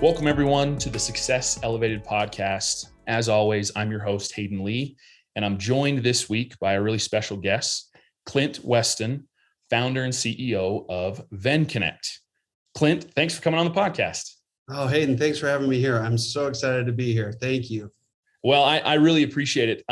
Welcome, everyone, to the Success Elevated podcast. As always, I'm your host, Hayden Lee, and I'm joined this week by a really special guest, Clint Weston, founder and CEO of VenConnect. Clint, thanks for coming on the podcast. Oh, Hayden, thanks for having me here. I'm so excited to be here. Thank you. Well, I really appreciate it.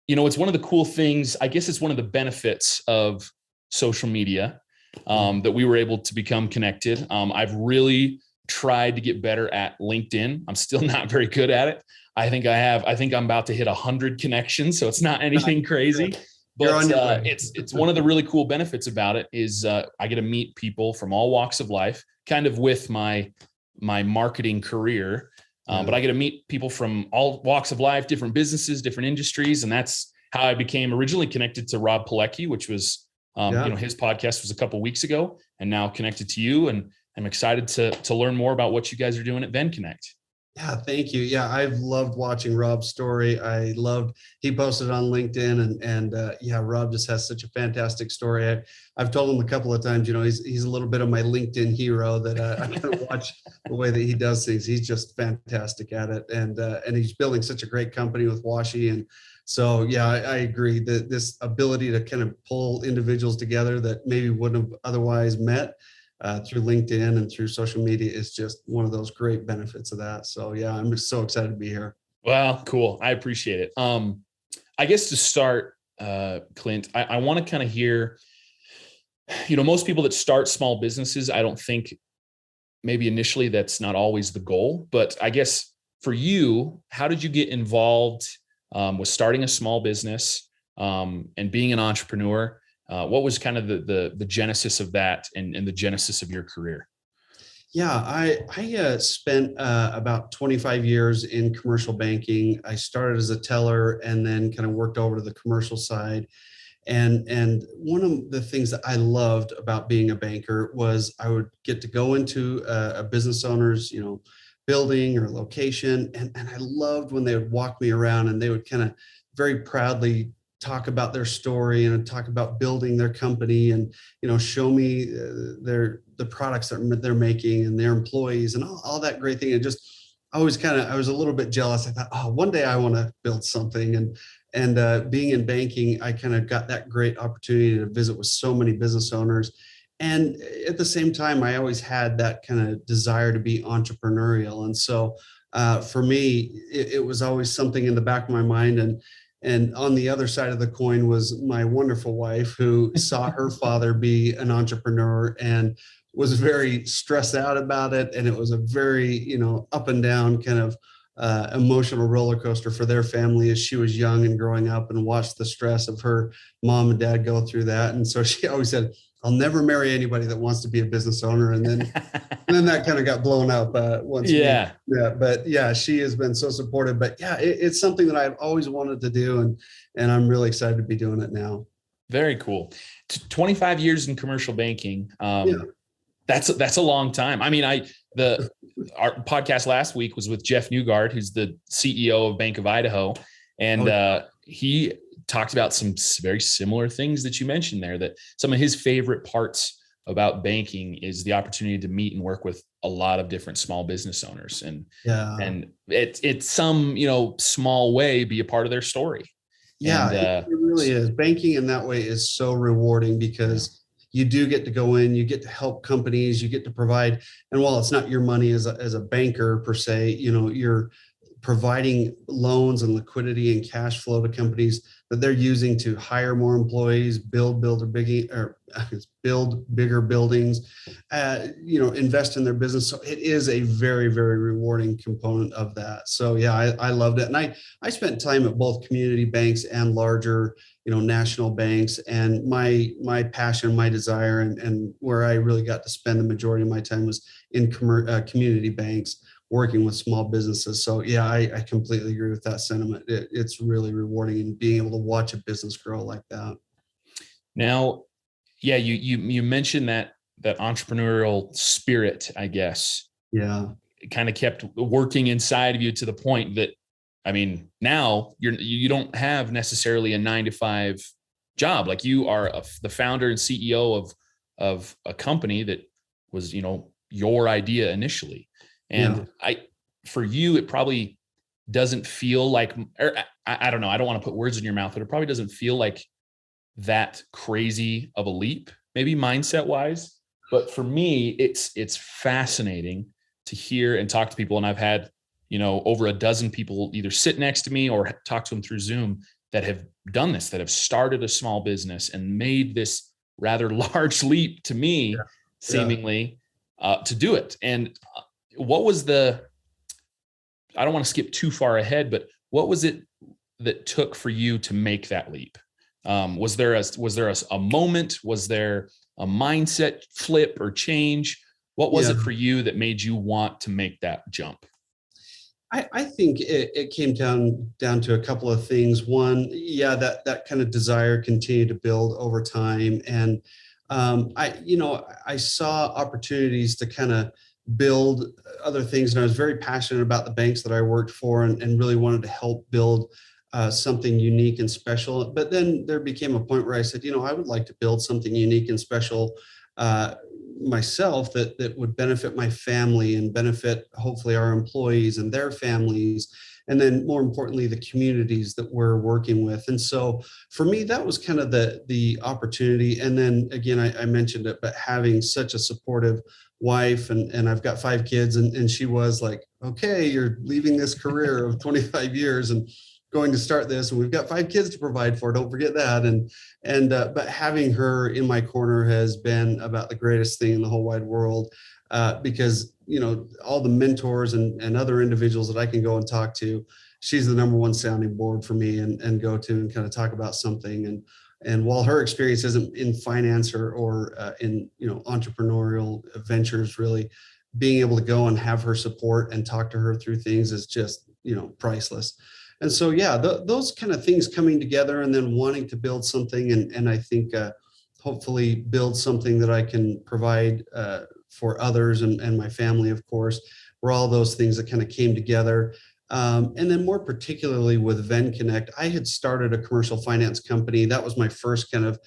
It's one of the cool things, I guess it's one of the benefits of social media that we were able to become connected. I've really tried to get better at LinkedIn. I'm still not very good at it. I think I'm about to hit 100 connections, so it's not anything crazy. But it's one of the really cool benefits about it is I get to meet people from all walks of life, kind of with my marketing career. But I get to meet people from all walks of life, different businesses, different industries. And that's how I became originally connected to Rob Pilecki, which was, his podcast was a couple of weeks ago, and now connected to you. And I'm excited to learn more about what you guys are doing at VenConnect. Yeah, thank you. Yeah, I've loved watching Rob's story. He posted on LinkedIn and Rob just has such a fantastic story. I've told him a couple of times, he's a little bit of my LinkedIn hero that I kind of watch the way that he does things. He's just fantastic at it. And he's building such a great company with Washi. And so, yeah, I agree that this ability to kind of pull individuals together that maybe wouldn't have otherwise met through LinkedIn and through social media is just one of those great benefits of that. So yeah, I'm just so excited to be here. Well, cool. I appreciate it. I guess to start, Clint, I want to kind of hear, most people that start small businesses, I don't think maybe initially that's not always the goal, but I guess for you, how did you get involved with starting a small business and being an entrepreneur? What was kind of the genesis of that and the genesis of your career? Yeah, I spent about 25 years in commercial banking. I started as a teller and then kind of worked over to the commercial side. And one of the things that I loved about being a banker was I would get to go into a business owner's, building or location. And I loved when they would walk me around and they would kind of very proudly talk about their story and talk about building their company and, show me the products that they're making and their employees and all that great thing. And just I was a little bit jealous. I thought, one day I want to build something. And being in banking, I kind of got that great opportunity to visit with so many business owners. And at the same time, I always had that kind of desire to be entrepreneurial. And so for me, it was always something in the back of my mind. And on the other side of the coin was my wonderful wife, who saw her father be an entrepreneur and was very stressed out about it. And it was a very, up and down kind of emotional roller coaster for their family as she was young and growing up and watched the stress of her mom and dad go through that. And so she always said, I'll never marry anybody that wants to be a business owner. And then that kind of got blown up once. Yeah. But yeah, she has been so supportive. But yeah, it's something that I've always wanted to do. And I'm really excited to be doing it now. Very cool. 25 years in commercial banking. That's a long time. I mean, our podcast last week was with Jeff Newgard, who's the CEO of Bank of Idaho. And he talked about some very similar things that you mentioned there, that some of his favorite parts about banking is the opportunity to meet and work with a lot of different small business owners and it's some, small way be a part of their story. Yeah, it really is. Banking in that way is so rewarding because you do get to go in, you get to help companies, you get to provide. And while it's not your money as a banker per se, you're providing loans and liquidity and cash flow to companies that they're using to hire more employees, build bigger buildings, invest in their business. So it is a very, very rewarding component of that. So yeah, I loved it. And I spent time at both community banks and larger, national banks. And my passion, my desire, and where I really got to spend the majority of my time was in community banks, working with small businesses. So yeah, I completely agree with that sentiment. It's really rewarding and being able to watch a business grow like that. Now, yeah, you mentioned that entrepreneurial spirit, I guess. Yeah. It kind of kept working inside of you to the point that, I mean, now you don't have necessarily a 9-to-5 job. Like you are the founder and CEO of a company that was, your idea initially. Yeah. And for you, it probably doesn't feel like, or I don't know, I don't want to put words in your mouth, but it probably doesn't feel like that crazy of a leap, maybe mindset wise. But for me, it's fascinating to hear and talk to people. And I've had, over a dozen people either sit next to me or talk to them through Zoom that have done this, that have started a small business and made this rather large leap to me, Yeah. seemingly, to do it. And what was I don't want to skip too far ahead, but what was it that took for you to make that leap? Was there a moment? Was there a mindset flip or change? What was Yeah. it for you that made you want to make that jump? I think it came down to a couple of things. One, yeah, that kind of desire continued to build over time, and I saw opportunities to kind of build other things, and I was very passionate about the banks that I worked for, and really wanted to help build something unique and special. But then there became a point where I said, I would like to build something unique and special myself that would benefit my family and benefit hopefully our employees and their families, and then more importantly the communities that we're working with. And so for me, that was kind of the opportunity. And then again, I mentioned it, but having such a supportive wife, and I've got 5 kids, and she was like, okay, you're leaving this career of 25 years and going to start this, and we've got 5 kids to provide for, don't forget that. But having her in my corner has been about the greatest thing in the whole wide world, because all the mentors and other individuals that I can go and talk to, she's the number one sounding board for me, and go to and kind of talk about something. And while her experience isn't in finance or in entrepreneurial ventures, really being able to go and have her support and talk to her through things is just priceless. And so, yeah, those kind of things coming together, and then wanting to build something, and I think hopefully build something that I can provide for others and my family, of course, were all those things that kind of came together. And then more particularly with VenConnect, I had started a commercial finance company. That was my first kind of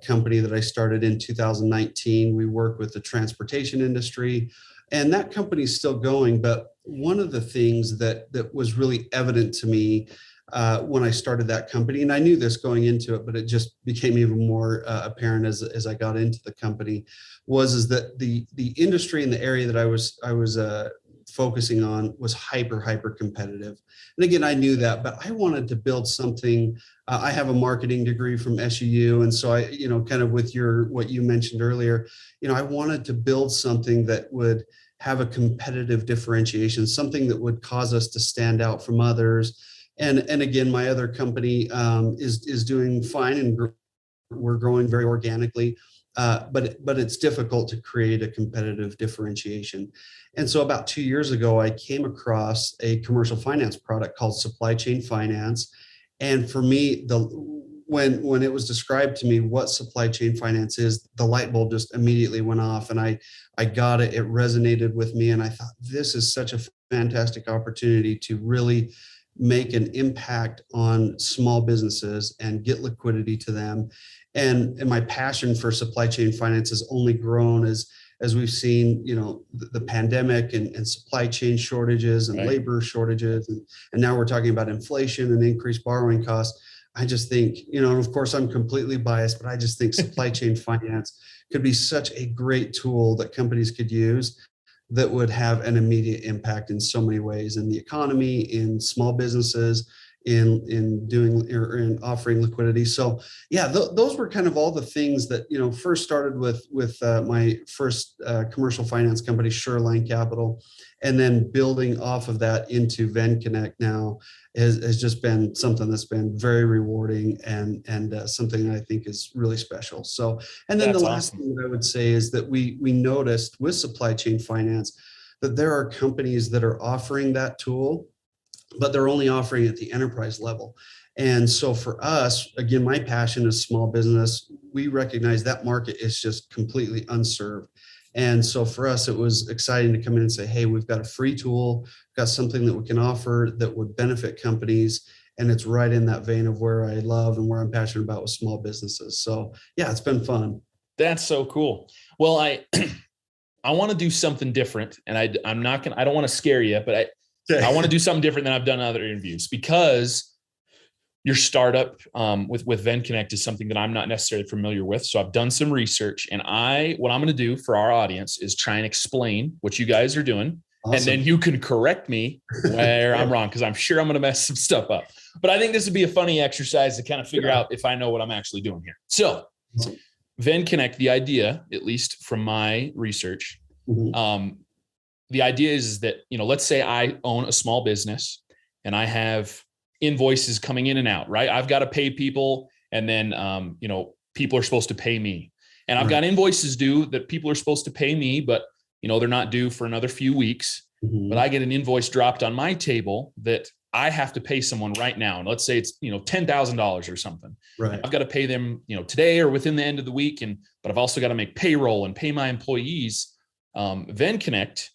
company that I started in 2019. We work with the transportation industry, and that company is still going. But one of the things that was really evident to me when I started that company, and I knew this going into it, but it just became even more apparent as I got into the company, was that the industry in the area that I was focusing on was hyper competitive. And again, I knew that, but I wanted to build something. I have a marketing degree from SUU, and so I, kind of with what you mentioned earlier, I wanted to build something that would have a competitive differentiation, something that would cause us to stand out from others. And again, my other company is doing fine, and we're growing very organically, but it's difficult to create a competitive differentiation. And so about 2 years ago, I came across a commercial finance product called supply chain finance. And for me, when it was described to me what supply chain finance is, the light bulb just immediately went off, and I got it. It resonated with me, and I thought, this is such a fantastic opportunity to really make an impact on small businesses and get liquidity to them. And my passion for supply chain finance has only grown as we've seen, the pandemic and supply chain shortages and labor shortages. And now we're talking about inflation and increased borrowing costs. I just think, of course I'm completely biased, but I just think supply chain finance could be such a great tool that companies could use that would have an immediate impact in so many ways, in the economy, in small businesses, in doing or in offering liquidity. So yeah, those were kind of all the things that first started with my first commercial finance company, Shoreline Capital, and then building off of that into VenConnect now has just been something that's been very rewarding, and something that I think is really special. So, and then That's the last awesome. thing that I would say is that we noticed with supply chain finance that there are companies that are offering that tool, but they're only offering at the enterprise level. And so for us, again, my passion is small business. We recognize that market is just completely unserved. And so for us, it was exciting to come in and say, hey, we've got a free tool, got something that we can offer that would benefit companies. And it's right in that vein of where I love and where I'm passionate about with small businesses. So yeah, it's been fun. That's so cool. Well, I want to do something different, and I'm not gonna. I don't want to scare you, but I want to do something different than I've done in other interviews, because your startup with VenConnect is something that I'm not necessarily familiar with. So I've done some research, and what I'm going to do for our audience is try and explain what you guys are doing. Awesome. And then you can correct me where I'm wrong, because I'm sure I'm going to mess some stuff up. But I think this would be a funny exercise to kind of figure out if I know what I'm actually doing here. So VenConnect, the idea, at least from my research, the idea is that, let's say I own a small business and I have invoices coming in and out, right? I've got to pay people, and then, people are supposed to pay me, and I've got invoices due that people are supposed to pay me, but they're not due for another few weeks. But I get an invoice dropped on my table that I have to pay someone right now. And let's say it's, $10,000 or something. Right. I've got to pay them, today or within the end of the week. But I've also got to make payroll and pay my employees. VenConnect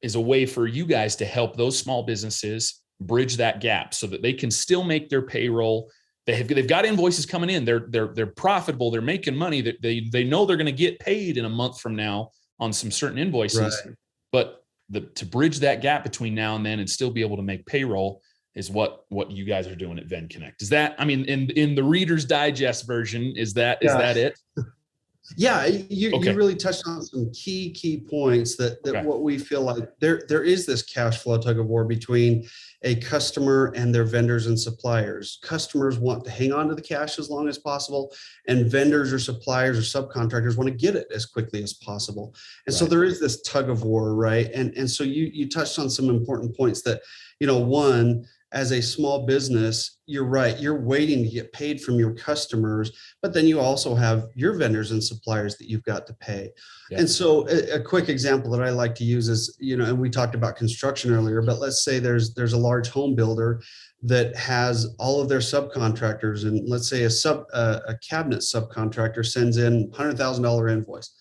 is a way for you guys to help those small businesses bridge that gap so that they can still make their payroll. They've got invoices coming in. They're profitable. They're making money. That they know they're going to get paid in a month from now on some certain invoices. Right. But to bridge that gap between now and then and still be able to make payroll is what you guys are doing at VenConnect. Is that, in the Reader's Digest version, is that it? Yeah, you really touched on some key points that what we feel like there is this cash flow tug of war between a customer and their vendors and suppliers. Customers want to hang on to the cash as long as possible, and vendors or suppliers or subcontractors want to get it as quickly as possible. And so there is this tug of war, right? And so you touched on some important points that, one, as a small business, you're right, you're waiting to get paid from your customers, but then you also have your vendors and suppliers that you've got to pay. Yeah. And so a quick example that I like to use is, and we talked about construction earlier, but let's say there's a large home builder that has all of their subcontractors, and let's say a cabinet subcontractor sends in $100,000 invoice.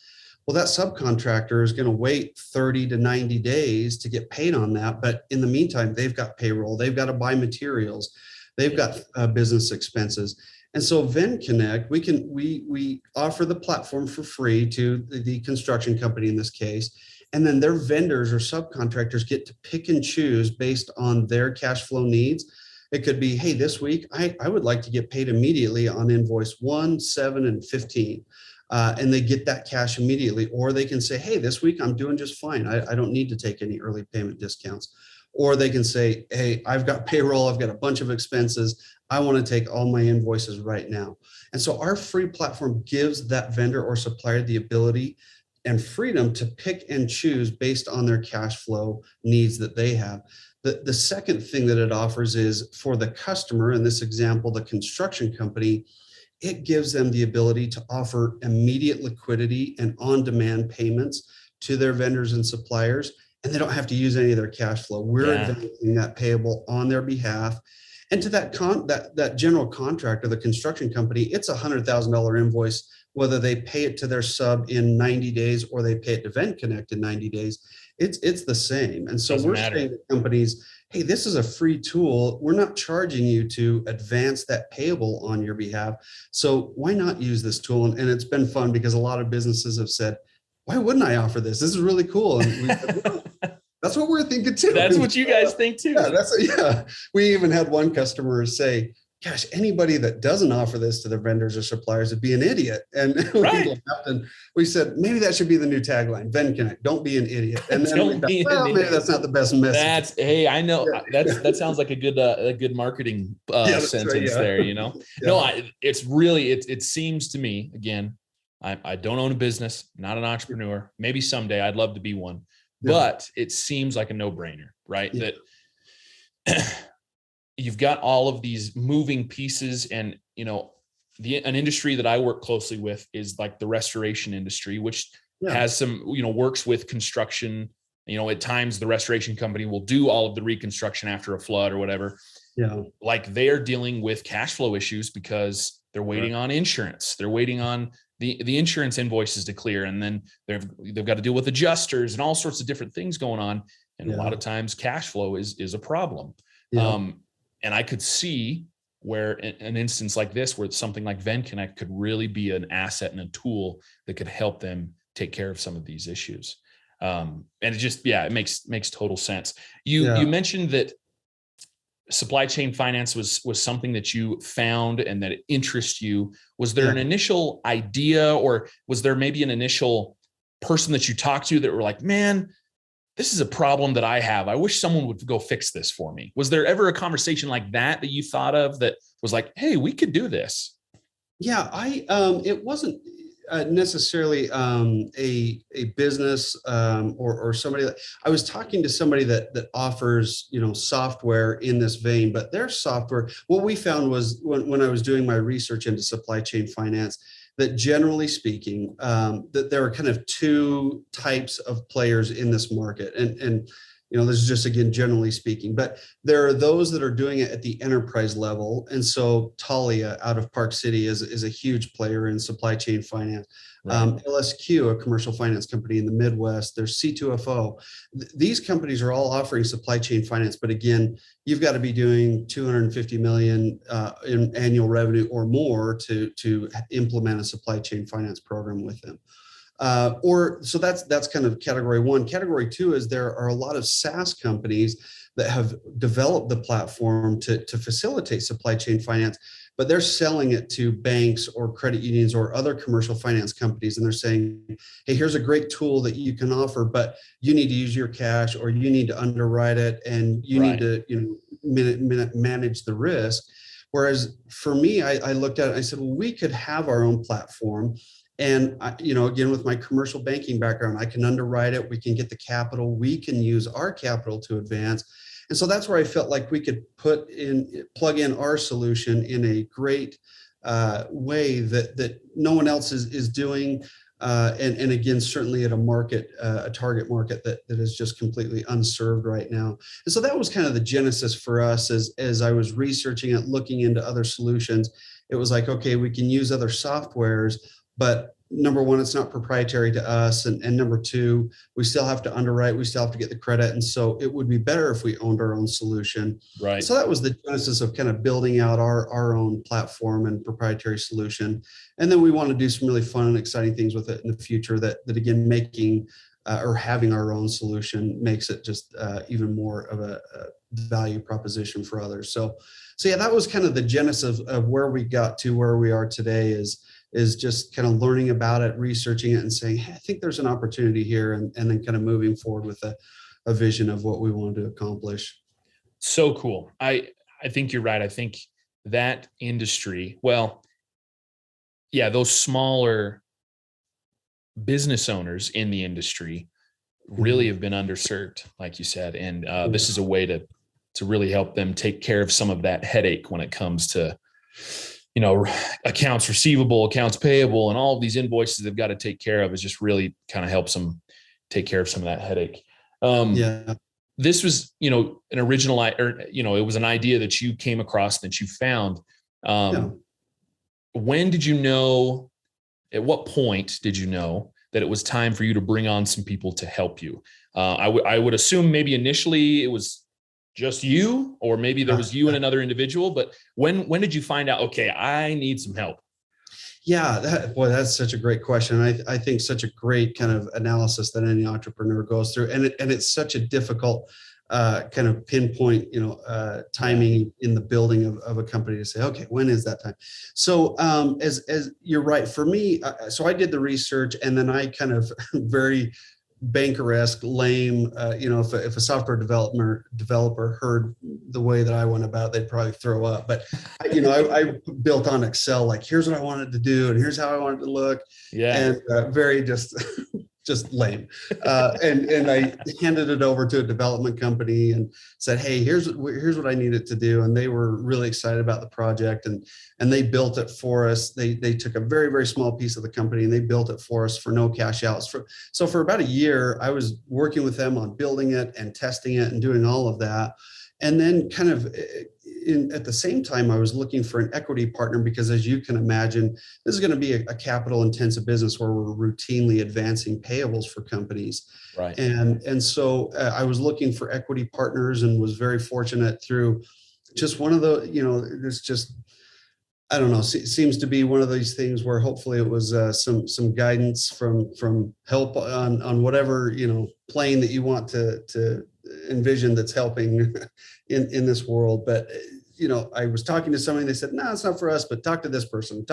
Well, that subcontractor is going to wait 30 to 90 days to get paid on that. But in the meantime, they've got payroll, they've got to buy materials, they've got business expenses. And so VenConnect, we offer the platform for free to the construction company in this case. And then their vendors or subcontractors get to pick and choose based on their cash flow needs. It could be, hey, this week, I would like to get paid immediately on invoice 1, 7, and 15. And they get that cash immediately. Or they can say, hey, this week I'm doing just fine. I don't need to take any early payment discounts. Or they can say, hey, I've got payroll, I've got a bunch of expenses, I want to take all my invoices right now. And so our free platform gives that vendor or supplier the ability and freedom to pick and choose based on their cash flow needs that they have. The second thing that it offers is, for the customer, in this example, the construction company, it gives them the ability to offer immediate liquidity and on-demand payments to their vendors and suppliers, and they don't have to use any of their cash flow. We're advancing that payable on their behalf. And to that general contractor, the construction company, it's a $100,000 invoice, whether they pay it to their sub in 90 days or they pay it to VenConnect in 90 days, it's the same. And so we're saying to companies, hey, this is a free tool. We're not charging you to advance that payable on your behalf. So why not use this tool? And it's been fun because a lot of businesses have said, why wouldn't I offer this? This is really cool. And that's what we're thinking too. That's what you guys think too. Yeah, we even had one customer say, gosh, anybody that doesn't offer this to their vendors or suppliers would be an idiot. And we said, maybe that should be the new tagline, VenConnect, don't be an idiot. And then maybe that's not the best message. I know. That sounds like a good marketing sentence there, Yeah. No, it seems to me, again, I don't own a business, not an entrepreneur. Maybe someday I'd love to be one, but it seems like a no-brainer, right? Yeah. That you've got all of these moving pieces, and an industry that I work closely with is like the restoration industry, which has some works with construction. At times the restoration company will do all of the reconstruction after a flood or whatever. Yeah, like they're dealing with cash flow issues because they're waiting on insurance. They're waiting on the insurance invoices to clear, and then they've got to deal with adjusters and all sorts of different things going on. And a lot of times cash flow is a problem. Yeah. And I could see where an instance like this, where something like VenConnect could really be an asset and a tool that could help them take care of some of these issues. And it just, yeah, it makes total sense. You Yeah. mentioned that supply chain finance was something that you found and that it interests you. Was there an initial idea, or was there maybe an initial person that you talked to that were like, man, this is a problem that I have. I wish someone would go fix this for me. Was there ever a conversation like that you thought of that was like, hey, we could do this? Yeah, it wasn't necessarily a business or somebody that I was talking to somebody that offers, software in this vein, but their software, what we found was when I was doing my research into supply chain finance, that generally speaking, that there are kind of two types of players in this market. And this is just, again, generally speaking, but there are those that are doing it at the enterprise level. And so Talia out of Park City is a huge player in supply chain finance. Right. LSQ, a commercial finance company in the Midwest, there's C2FO. These companies are all offering supply chain finance. But again, you've got to be doing 250 million in annual revenue or more to implement a supply chain finance program with them. So that's kind of category one. Category two is there are a lot of SaaS companies that have developed the platform to facilitate supply chain finance, but they're selling it to banks or credit unions or other commercial finance companies. And they're saying, hey, here's a great tool that you can offer, but you need to use your cash, or you need to underwrite it, and you need to manage the risk. Whereas for me, I looked at it, I said, well, we could have our own platform. And, again, with my commercial banking background, I can underwrite it. We can get the capital. We can use our capital to advance. And so that's where I felt like we could plug in our solution in a great way that no one else is doing. And again, certainly at a target market that is just completely unserved right now. And so that was kind of the genesis for us as I was researching it, looking into other solutions. It was like, okay, we can use other softwares, but number one, it's not proprietary to us. And number two, we still have to underwrite, we still have to get the credit. And so it would be better if we owned our own solution. Right. So that was the genesis of kind of building out our own platform and proprietary solution. And then we want to do some really fun and exciting things with it in the future that again, making or having our own solution makes it just even more of a value proposition for others. So yeah, that was kind of the genesis of where we got to where we are today is just kind of learning about it, researching it, and saying, hey, I think there's an opportunity here, and then kind of moving forward with a vision of what we wanted to accomplish. So cool. I think you're right. I think that industry, well, yeah, those smaller business owners in the industry really have been underserved, like you said. And this is a way to really help them take care of some of that headache when it comes to, accounts receivable, accounts payable, and all of these invoices they've got to take care of. Is just really kind of helps them take care of some of that headache. This was, an original, it was an idea that you came across, that you found. When did you know, at what point did you know that it was time for you to bring on some people to help you? I would assume maybe initially it was just you, or maybe there was you and another individual, but when did you find out, okay, I need some help? Yeah, that's such a great question. I think such a great kind of analysis that any entrepreneur goes through. And it's such a difficult kind of pinpoint, timing in the building of a company to say, okay, when is that time? So as you're right, for me, so I did the research, and then I kind of very banker-esque, lame, if a software developer heard the way that I went about it, they'd probably throw up. But I built on Excel, like, here's what I wanted to do, and here's how I wanted to look. Yeah. And very just lame. And I handed it over to a development company and said, hey, here's what I need it to do. And they were really excited about the project, and they built it for us. They took a very, very small piece of the company and they built it for us for no cash outs. So for about a year, I was working with them on building it and testing it and doing all of that. And then kind of at the same time, I was looking for an equity partner, because as you can imagine, this is going to be a capital intensive business where we're routinely advancing payables for companies. Right. And so I was looking for equity partners, and was very fortunate through just one of the, there's just I don't know, seems to be one of these things where hopefully it was some guidance from help on whatever, plane that you want to envision that's helping in this world. But I was talking to somebody, they said, no, it's not for us, but talk to this person,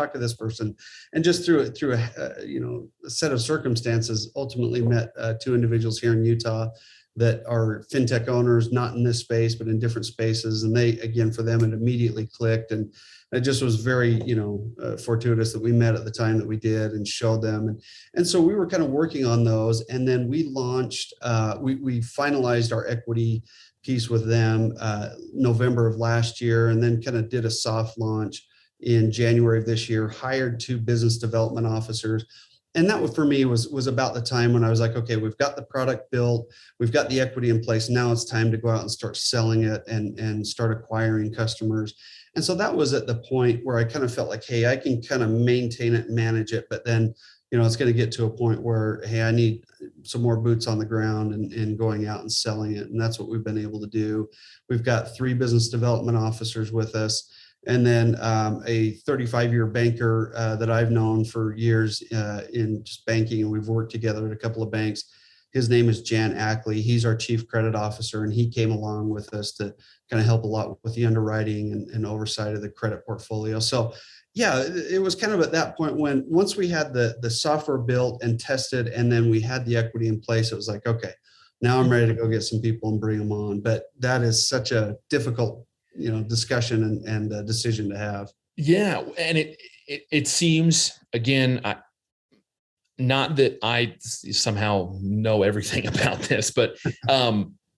and just through a set of circumstances, ultimately met two individuals here in Utah that are fintech owners, not in this space, but in different spaces. And they, again, for them, it immediately clicked. And it just was very, fortuitous that we met at the time that we did and showed them. And so we were kind of working on those. And then we launched, we finalized our equity piece with them November of last year, and then kind of did a soft launch in January of this year, hired two business development officers. And that for me was about the time when I was like, okay, we've got the product built, we've got the equity in place. Now it's time to go out and start selling it and start acquiring customers. And so that was at the point where I kind of felt like, hey, I can kind of maintain it and manage it. But then, it's going to get to a point where, hey, I need some more boots on the ground and going out and selling it. And that's what we've been able to do. We've got 3 business development officers with us. And then a 35-year banker that I've known for years in just banking, and we've worked together at a couple of banks. His name is Jan Ackley. He's our chief credit officer, and he came along with us to kind of help a lot with the underwriting and oversight of the credit portfolio. So, yeah, it was kind of at that point when once we had the software built and tested, and then we had the equity in place, it was like, okay, now I'm ready to go get some people and bring them on. But that is such a difficult discussion and decision to have. Yeah. And it seems, again, not that I somehow know everything about this, but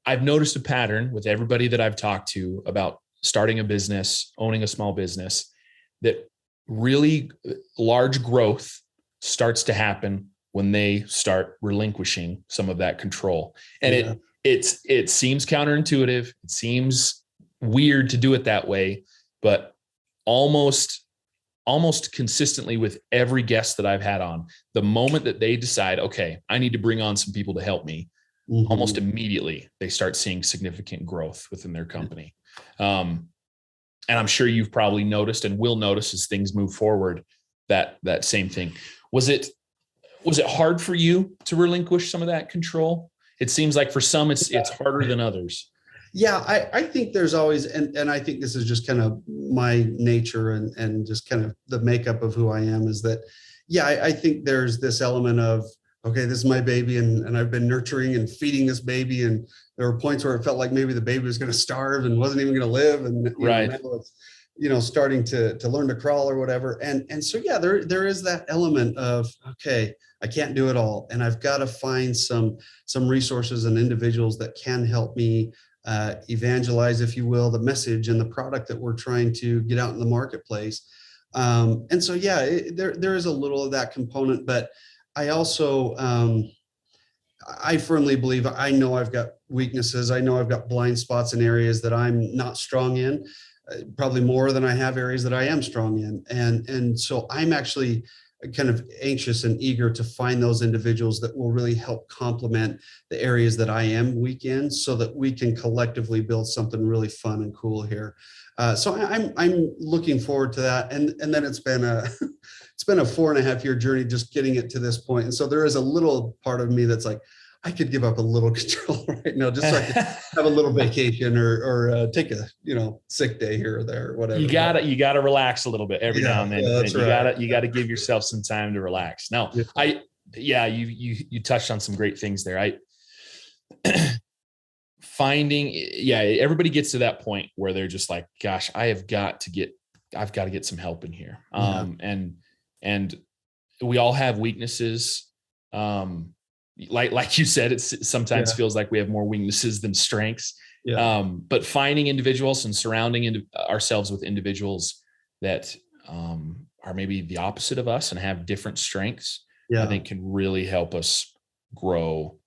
I've noticed a pattern with everybody that I've talked to about starting a business, owning a small business, that really large growth starts to happen when they start relinquishing some of that control. And it seems counterintuitive. It seems weird to do it that way, but almost consistently with every guest that I've had on, the moment that they decide, okay, I need to bring on some people to help me, almost immediately they start seeing significant growth within their company. And I'm sure you've probably noticed and will notice as things move forward that same thing. Was it hard for you to relinquish some of that control? It seems like for some it's harder than others. Yeah, I think there's always, and I think this is just kind of my nature and just kind of the makeup of who I am, is that, yeah, I think there's this element of, okay, this is my baby and I've been nurturing and feeding this baby. And there were points where it felt like maybe the baby was going to starve and wasn't even going to live. And right. Now it's, starting to learn to crawl or whatever. And so, yeah, there is that element of, okay, I can't do it all. And I've got to find some resources and individuals that can help me evangelize, if you will, the message and the product that we're trying to get out in the marketplace. And so, yeah, there is a little of that component, but I also, I firmly believe, I know I've got weaknesses. I know I've got blind spots in areas that I'm not strong in, probably more than I have areas that I am strong in. And so I'm actually kind of anxious and eager to find those individuals that will really help complement the areas that I am weak in, so that we can collectively build something really fun and cool here. So I'm looking forward to that. And then it's been a 4.5-year journey just getting it to this point. And so there is a little part of me that's like, I could give up a little control right now, just so I could have a little vacation or take a sick day here or there or whatever. You gotta relax a little bit every now and then. Yeah, that's right. You gotta give yourself some time to relax. No, yeah. You touched on some great things there. Everybody gets to that point where they're just like, gosh, I've got to get some help in here. And we all have weaknesses. Like you said, it sometimes feels like we have more weaknesses than strengths. But finding individuals and surrounding ourselves with individuals that are maybe the opposite of us and have different strengths, I think can really help us grow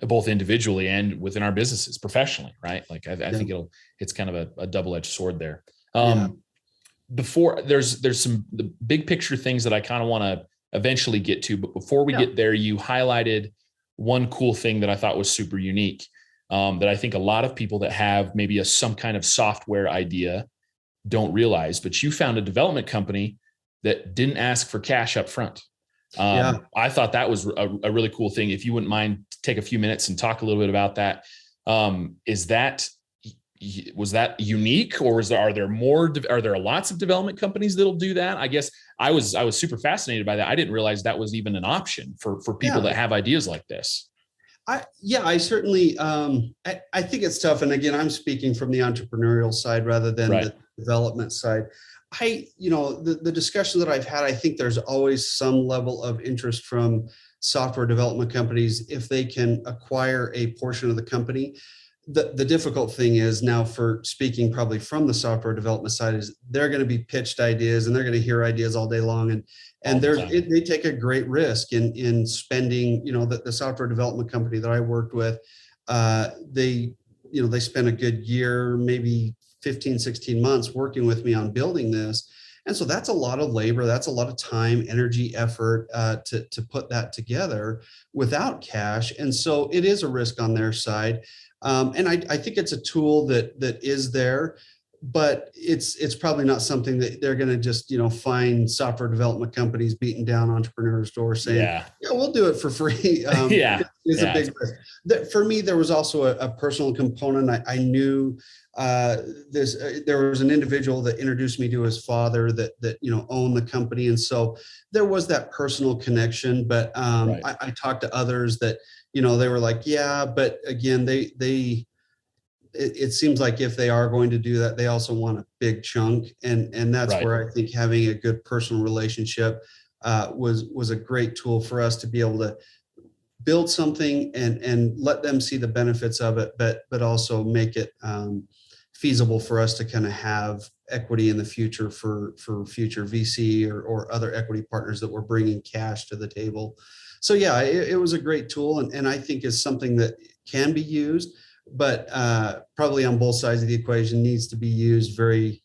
both individually and within our businesses professionally, right? Like I think it's kind of a double-edged sword there. Before there's the big picture things that I kind of want to eventually get to, but before we get there, you highlighted one cool thing that I thought was super unique, that I think a lot of people that have maybe some kind of software idea don't realize, but you found a development company that didn't ask for cash up front. Yeah. I thought that was a really cool thing. If you wouldn't mind, take a few minutes and talk a little bit about that. Was that unique, or are there lots of development companies that'll do that? I guess I was super fascinated by that. I didn't realize that was even an option for people that have ideas like this. I certainly, I think it's tough. And again, I'm speaking from the entrepreneurial side rather than the development side. The discussion that I've had, I think there's always some level of interest from software development companies if they can acquire a portion of the company. The difficult thing is now, for speaking probably from the software development side, is they're going to be pitched ideas and they're going to hear ideas all day long. And they take a great risk in spending, the software development company that I worked with, they spent a good year, maybe 15, 16 months working with me on building this. And so that's a lot of labor. That's a lot of time, energy, effort to put that together without cash. And so it is a risk on their side. And I think it's a tool that is there, but it's probably not something that they're going to just, find software development companies beating down entrepreneurs' doors saying, yeah, we'll do it for free. It's a big risk. For me, there was also a personal component. I knew there was an individual that introduced me to his father that owned the company. And so there was that personal connection, but I talked to others that, they were like, yeah, but again, it seems like if they are going to do that, they also want a big chunk. And that's where I think having a good personal relationship was a great tool for us to be able to build something and let them see the benefits of it, but also make it feasible for us to kind of have equity in the future for future VC or other equity partners that were bringing cash to the table. So yeah, it was a great tool, and I think is something that can be used, but probably on both sides of the equation needs to be used very,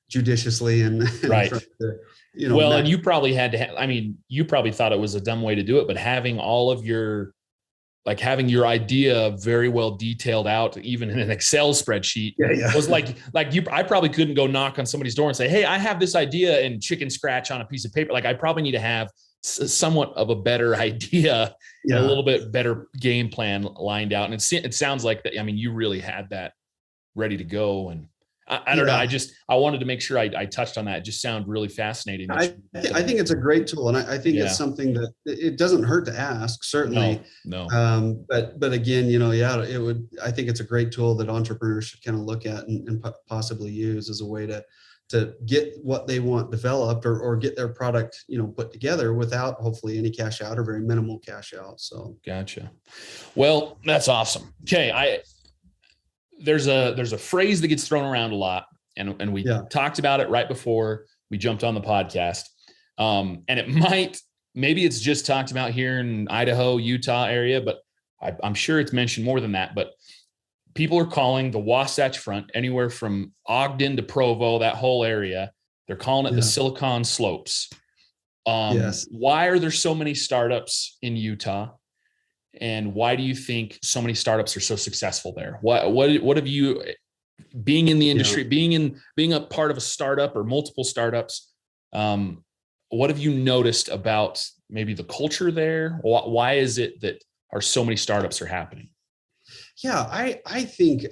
judiciously and and you probably had to. You probably thought it was a dumb way to do it, but having all of your idea very well detailed out, even in an Excel spreadsheet, was like you. I probably couldn't go knock on somebody's door and say, "Hey, I have this idea," and chicken scratch on a piece of paper. Like I probably need to have somewhat of a better idea, and a little bit better game plan lined out. And it sounds like that. You really had that ready to go. And I don't know. I wanted to make sure I touched on that. It just sounded really fascinating. I think it's a great tool, and I think it's something that it doesn't hurt to ask. Certainly, no. But again, it would. I think it's a great tool that entrepreneurs should kind of look at and possibly use as a way to get what they want developed or get their product, put together without hopefully any cash out or very minimal cash out. So gotcha. Well, that's awesome. Okay, there's a phrase that gets thrown around a lot, and we talked about it right before we jumped on the podcast. And maybe it's just talked about here in Idaho, Utah area, but I'm sure it's mentioned more than that. But people are calling the Wasatch Front, anywhere from Ogden to Provo, that whole area, they're calling it the Silicon Slopes. Why are there so many startups in Utah? And why do you think so many startups are so successful there? What have you, being in the industry, being a part of a startup or multiple startups, what have you noticed about maybe the culture there? Why is it that so many startups are happening? Yeah, I think,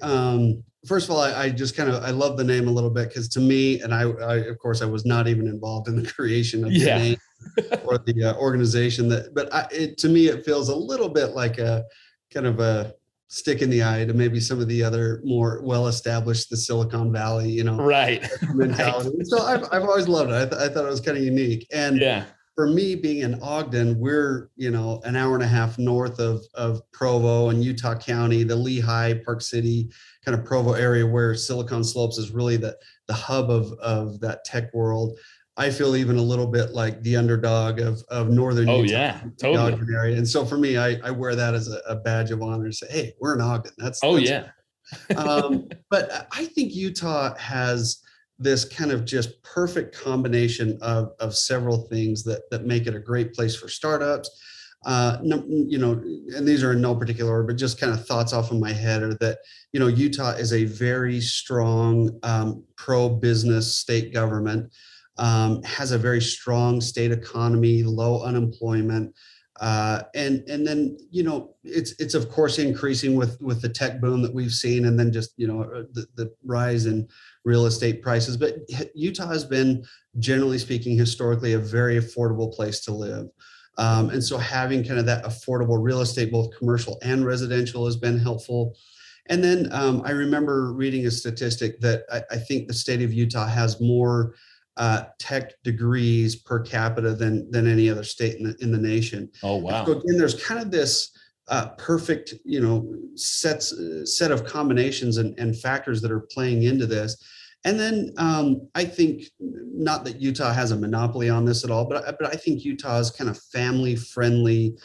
first of all, I just I love the name a little bit, because to me, and I of course, I was not even involved in the creation of the name or the organization, to me, it feels a little bit like a kind of a stick in the eye to maybe some of the other more well-established, the Silicon Valley, mentality. Right. So I've always loved it. I thought it was kind of unique. And for me, being in Ogden, we're, an hour and a half north of Provo and Utah County, the Lehigh, Park City, kind of Provo area, where Silicon Slopes is really the hub of that tech world. I feel even a little bit like the underdog of Northern Utah, totally. Ogden area. And so for me, I wear that as a badge of honor to say, hey, we're in Ogden. That's But I think Utah has this kind of just perfect combination of several things that make it a great place for startups. And these are in no particular order, but just kind of thoughts off of my head are that, Utah is a very strong pro-business state government, has a very strong state economy, low unemployment. And then, it's of course increasing with the tech boom that we've seen, and then just, the rise in real estate prices. But Utah has been, generally speaking, historically, a very affordable place to live. And so having kind of that affordable real estate, both commercial and residential, has been helpful. And then I remember reading a statistic that I think the state of Utah has more tech degrees per capita than any other state in the nation. Oh, wow. And so again, there's kind of this perfect, set of combinations and factors that are playing into this. And then I think, not that Utah has a monopoly on this at all, but I think Utah's kind of family-friendly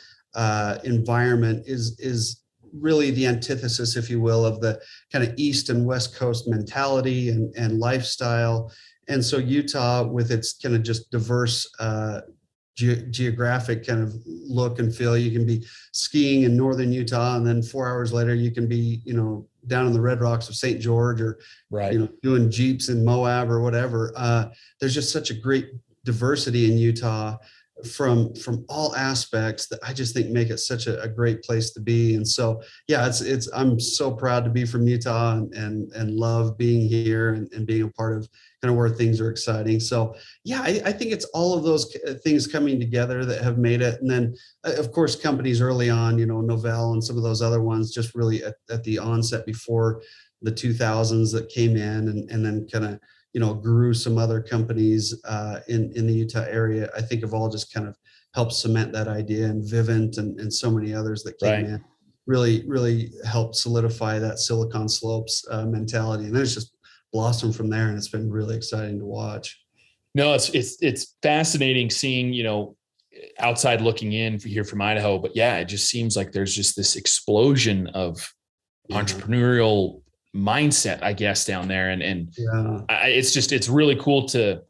environment is really the antithesis, if you will, of the kind of East and West Coast mentality and lifestyle. And so Utah, with its kind of just diverse geographic kind of look and feel, you can be skiing in northern Utah, and then 4 hours later you can be, down in the Red Rocks of St. George, or right, doing Jeeps in Moab or whatever. There's just such a great diversity in Utah from all aspects that I just think make it such a great place to be. And so, yeah, I'm so proud to be from Utah and love being here and being a part of kind of where things are exciting. So yeah, I think it's all of those things coming together that have made it. And then of course, companies early on, Novell and some of those other ones, just really at the onset before the 2000s that came in, and then kind of, grew some other companies in the Utah area, I think have all just kind of helped cement that idea. And Vivint and so many others that came in really helped solidify that Silicon Slopes mentality. And then it's just blossomed from there, and it's been really exciting to watch. No, it's fascinating seeing, outside looking in here from Idaho, but yeah, it just seems like there's just this explosion of entrepreneurial mindset, I guess, down there. And it's really cool to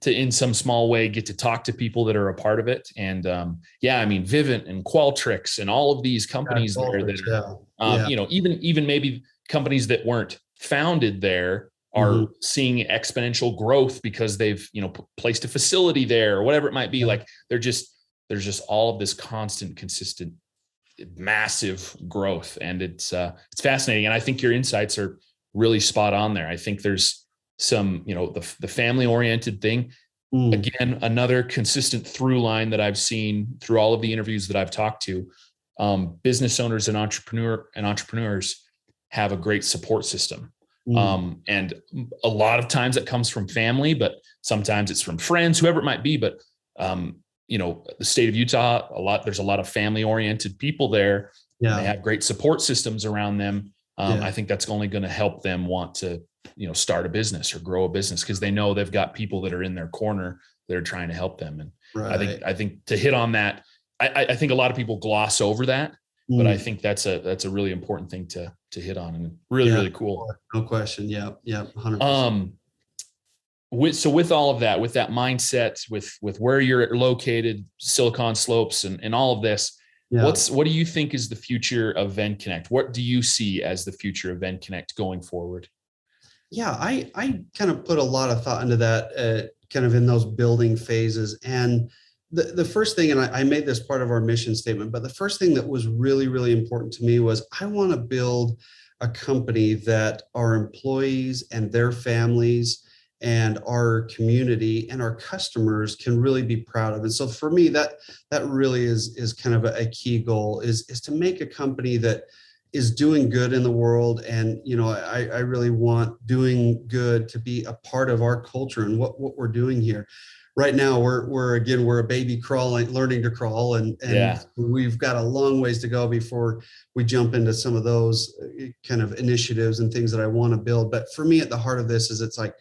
in some small way get to talk to people that are a part of it. And Vivint and Qualtrics and all of these companies that are, even maybe companies that weren't founded there are seeing exponential growth because they've, placed a facility there or whatever it might be. Like there's just all of this constant, consistent, massive growth. And it's fascinating. And I think your insights are really spot on there. I think there's some, the family oriented thing. Again, another consistent through line that I've seen through all of the interviews that I've talked to, business owners and entrepreneurs have a great support system. And a lot of times it comes from family, but sometimes it's from friends, whoever it might be. But, the state of Utah, there's a lot of family oriented people there. Yeah. They have great support systems around them. I think that's only going to help them want to, start a business or grow a business, because they know they've got people that are in their corner that are trying to help them. And I think to hit on that, I think a lot of people gloss over that, but I think that's a really important thing to hit on, and really cool. No question. Yeah. 100%. With all of that, with that mindset, with where you're located, Silicon Slopes and all of this, what do you think is the future of VenConnect? What do you see as the future of VenConnect going forward? Yeah, I kind of put a lot of thought into that, kind of in those building phases. And the first thing, and I made this part of our mission statement, but the first thing that was really, really important to me was I want to build a company that our employees and their families and our community and our customers can really be proud of. And so for me, that really is kind of a key goal, is to make a company that is doing good in the world. And, I really want doing good to be a part of our culture and what we're doing here. Right now, we're a baby crawling, learning to crawl, and we've got a long ways to go before we jump into some of those kind of initiatives and things that I want to build. But for me, at the heart of this is, it's like,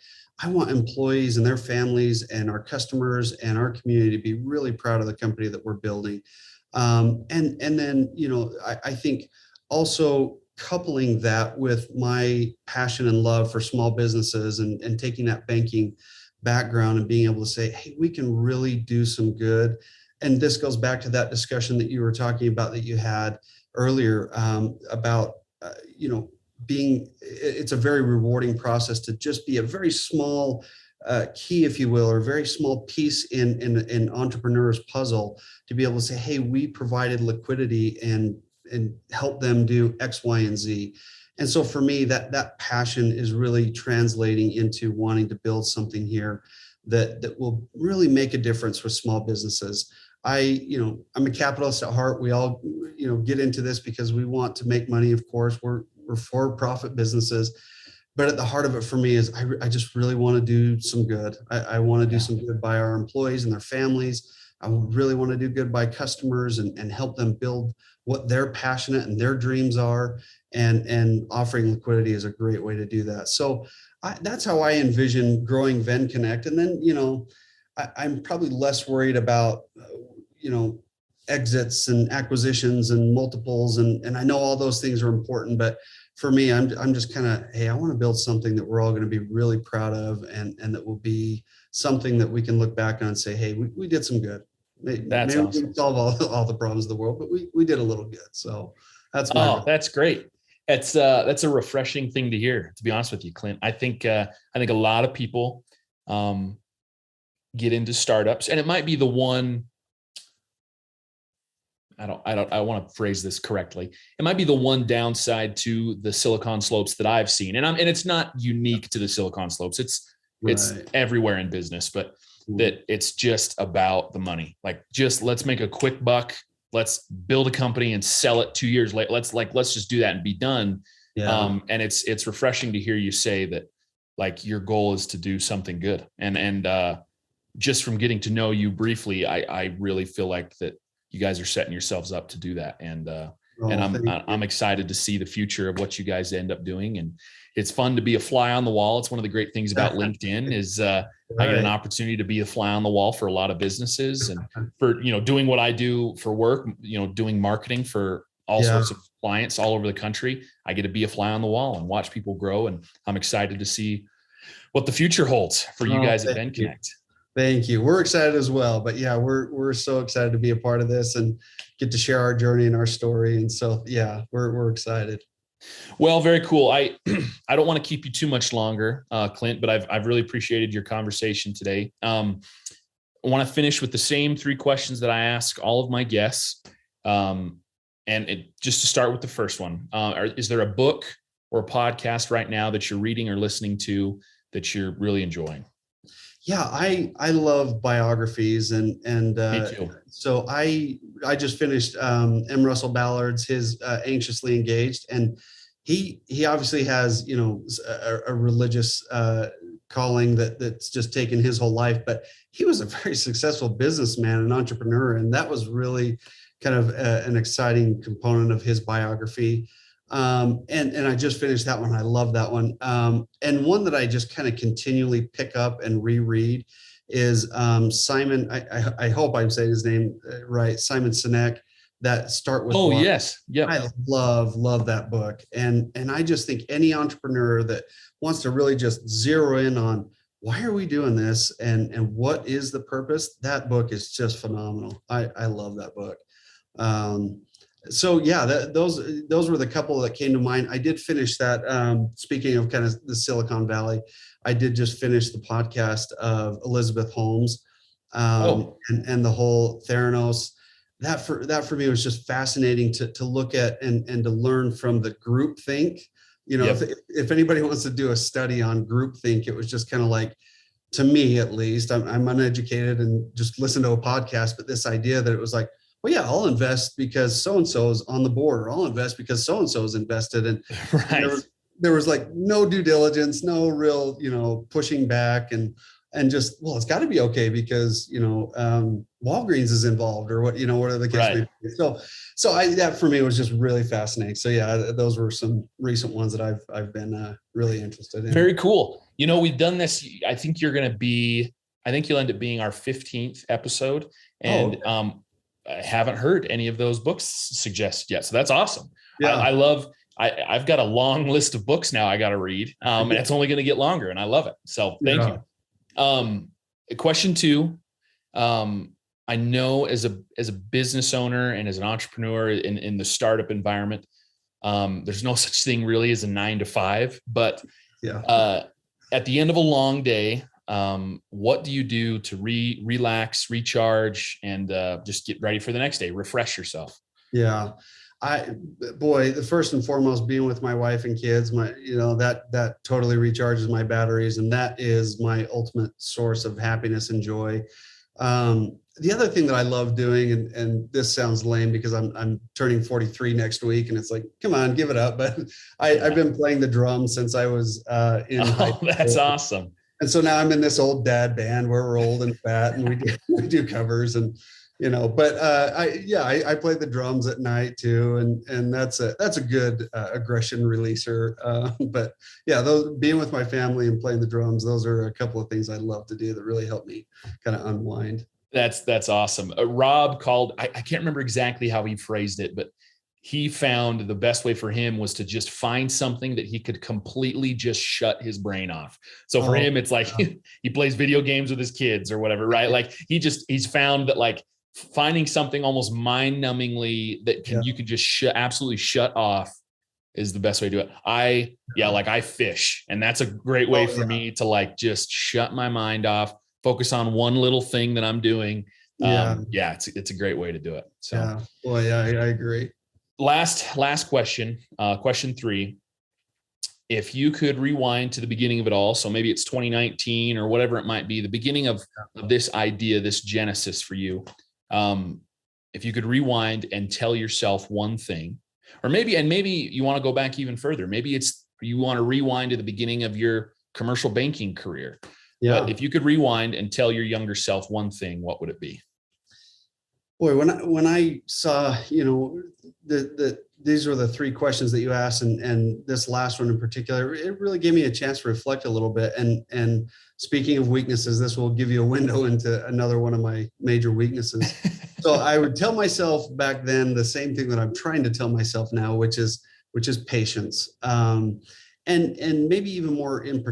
I want employees and their families and our customers and our community to be really proud of the company that we're building. And then, I think also coupling that with my passion and love for small businesses and taking that banking background and being able to say, hey, we can really do some good and this goes back to that discussion that you were talking about that you had earlier, about, it's a very rewarding process to just be a very small key, if you will, or a very small piece in entrepreneurs' puzzle, to be able to say, hey, we provided liquidity and help them do X, Y, and Z. And so for me, that passion is really translating into wanting to build something here that will really make a difference for small businesses. I'm a capitalist at heart. We all, get into this because we want to make money. Of course, we're for-profit businesses, but at the heart of it for me is I just really want to do some good. I want to do some good by our employees and their families. I really want to do good by customers and help them build what they're passionate and their dreams are. And offering liquidity is a great way to do that. So that's how I envision growing VenConnect. And then, I'm probably less worried about, exits and acquisitions and multiples. And I know all those things are important, but for me, I'm just kind of, hey, I want to build something that we're all going to be really proud of, and that will be something that we can look back on and say, hey, we did some good. Maybe awesome. We didn't solve all the problems of the world, but we did a little good. So that's that's great. That's a refreshing thing to hear, to be honest with you, Clint. I think a lot of people get into startups, and it might be the one, I want to phrase this correctly. It might be the one downside to the Silicon Slopes that I've seen. And it's not unique to the Silicon Slopes. It's everywhere in business, but that it's just about the money. Like, just let's make a quick buck. Let's build a company and sell it 2 years later. Let's just do that and be done. Yeah. And it's refreshing to hear you say that, like, your goal is to do something good. And just from getting to know you briefly, I really feel like that you guys are setting yourselves up to do that. And I'm excited to see the future of what you guys end up doing. And it's fun to be a fly on the wall. It's one of the great things about LinkedIn is I get an opportunity to be a fly on the wall for a lot of businesses, and for, doing what I do for work, doing marketing for all sorts of clients all over the country. I get to be a fly on the wall and watch people grow. And I'm excited to see what the future holds for you guys at VenConnect. Thank you. We're excited as well, but yeah, we're so excited to be a part of this and get to share our journey and our story. And so, yeah, we're excited. Well, very cool. I don't want to keep you too much longer, Clint, but I've really appreciated your conversation today. I want to finish with the same 3 questions that I ask all of my guests. Just to start with the first one, is there a book or a podcast right now that you're reading or listening to that you're really enjoying? Yeah, I love biographies, and so I just finished M. Russell Ballard's his Anxiously Engaged, and he obviously has a religious calling that's just taken his whole life, but he was a very successful businessman and entrepreneur, and that was really kind of an exciting component of his biography. And I just finished that one. I love that one. And one that I just kind of continually pick up and reread is Simon. I hope I'm saying his name right. Simon Sinek. That Start With Why. Yes. Yeah. I love that book. And I just think any entrepreneur that wants to really just zero in on why are we doing this and what is the purpose, that book is just phenomenal. I love that book. So yeah, those were the couple that came to mind. I did finish that. Speaking of kind of the Silicon Valley, I did just finish the podcast of Elizabeth Holmes, and the whole Theranos. That for me was just fascinating to look at and to learn from the group think. If anybody wants to do a study on group think, it was just kind of like, to me at least, I'm uneducated and just listen to a podcast, but this idea that it was like, well, yeah, I'll invest because so-and-so is on the board, or I'll invest because so-and-so is invested. And there was like no due diligence, no real, pushing back and just, well, it's got to be okay because, Walgreens is involved or whatever the case may be. So that for me was just really fascinating. So yeah, those were some recent ones that I've been really interested in. Very cool. We've done this. I think you'll end up being our 15th episode. And, I haven't heard any of those books suggested yet. So that's awesome. Yeah. I've got a long list of books now I got to read. And it's only going to get longer, and I love it. So thank you. Question 2, I know as a business owner and as an entrepreneur in the startup environment, there's no such thing really as a 9 to 5, but at the end of a long day, what do you do to relax, recharge, and just get ready for the next day, refresh yourself? Yeah. The first and foremost, being with my wife and kids, that totally recharges my batteries. And that is my ultimate source of happiness and joy. The other thing that I love doing, and this sounds lame because I'm turning 43 next week, and it's like, come on, give it up. But I've been playing the drums since I was in high school. That's awesome. And so now I'm in this old dad band where we're old and fat, and we do covers, and but I play the drums at night too, and that's a good aggression releaser. But yeah, those, being with my family and playing the drums, those are a couple of things I love to do that really help me kind of unwind. That's awesome. Rob called, I can't remember exactly how he phrased it, but he found the best way for him was to just find something that he could completely just shut his brain off. So for him, it's like he plays video games with his kids or whatever, right? Like he's found that like finding something almost mind-numbingly that you can just absolutely shut off is the best way to do it. I fish, and that's a great way for me to like just shut my mind off, focus on one little thing that I'm doing. It's a great way to do it. So I agree. Last question, question 3. If you could rewind to the beginning of it all, so maybe it's 2019 or whatever it might be, the beginning of this idea, this genesis for you, if you could rewind and tell yourself one thing, or maybe you want to go back even further. Maybe you want to rewind to the beginning of your commercial banking career. Yeah. But if you could rewind and tell your younger self one thing, what would it be? Boy, when I saw, these were the 3 questions that you asked, and this last one in particular, it really gave me a chance to reflect a little bit. And speaking of weaknesses, this will give you a window into another one of my major weaknesses. So I would tell myself back then the same thing that I'm trying to tell myself now, which is patience. And maybe even more in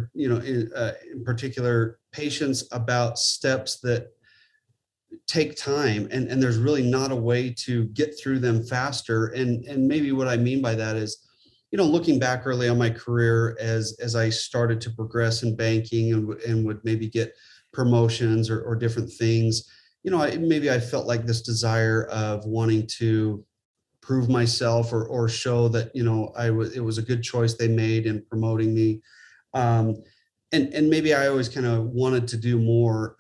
particular, patience about steps that take time, and there's really not a way to get through them faster. And maybe what I mean by that is, looking back early on my career as I started to progress in banking and would maybe get promotions or different things, I felt like this desire of wanting to prove myself or show that, it was a good choice they made in promoting me. And maybe I always kind of wanted to do more.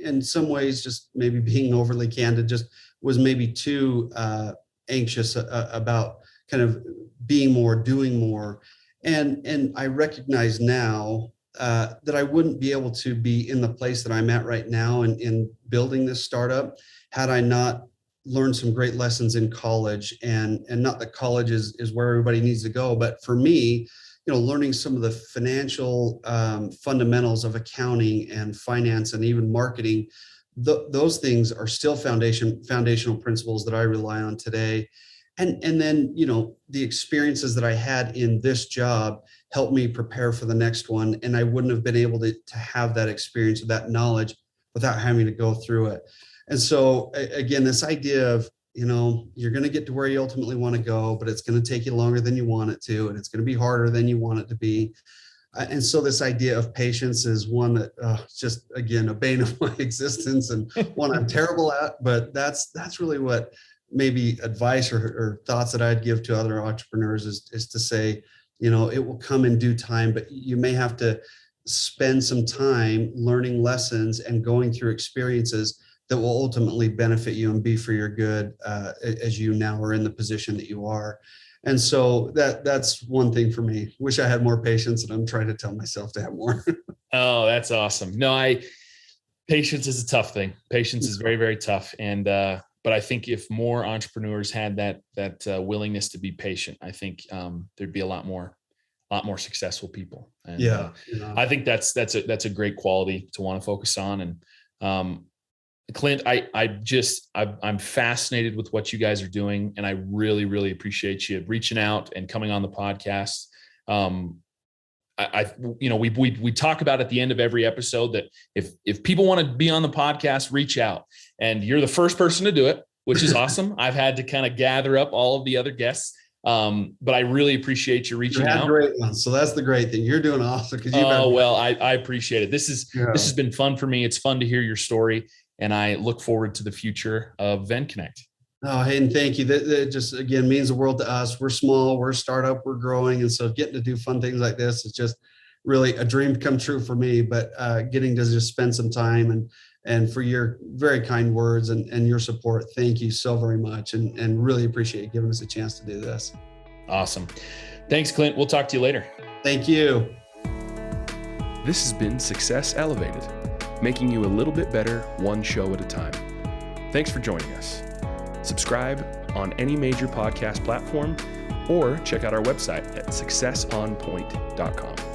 In some ways, just maybe being overly candid, just was maybe too anxious about kind of being more, doing more. And I recognize now that I wouldn't be able to be in the place that I'm at right now in building this startup had I not learned some great lessons in college. And not that college is where everybody needs to go, but for me, learning some of the financial fundamentals of accounting and finance and even marketing, those things are still foundational principles that I rely on today. And then, the experiences that I had in this job helped me prepare for the next one. And I wouldn't have been able to have that experience or that knowledge without having to go through it. And so again, this idea of, you're going to get to where you ultimately want to go, but it's going to take you longer than you want it to, and it's going to be harder than you want it to be. And so this idea of patience is one that just, again, a bane of my existence and one I'm terrible at, but that's really what maybe advice or thoughts that I'd give to other entrepreneurs is to say, it will come in due time, but you may have to spend some time learning lessons and going through experiences that will ultimately benefit you and be for your good as you now are in the position that you are. And so that's one thing for me. Wish I had more patience, and I'm trying to tell myself to have more. Oh, that's awesome. No, patience is a tough thing. Patience is very, very tough. And, but I think if more entrepreneurs had that willingness to be patient, I think there'd be a lot more successful people. And I think that's a great quality to want to focus on. And Clint, I'm fascinated with what you guys are doing, and I really, really appreciate you reaching out and coming on the podcast. We talk about at the end of every episode that if people want to be on the podcast, reach out. and you're the first person to do it, which is awesome. I've had to kind of gather up all of the other guests. But I really appreciate you reaching out. Great ones. So that's the great thing. You're doing awesome. Well, I appreciate it. This has been fun for me. It's fun to hear your story, and I look forward to the future of VenConnect. Oh, Hayden, thank you. That just, again, means the world to us. We're small, we're a startup, we're growing. And so getting to do fun things like this is just really a dream come true for me, but getting to just spend some time and for your very kind words and your support. Thank you so very much. And really appreciate giving us a chance to do this. Awesome. Thanks, Clint. We'll talk to you later. Thank you. This has been Success Elevated, making you a little bit better one show at a time. Thanks for joining us. Subscribe on any major podcast platform or check out our website at successonpoint.com.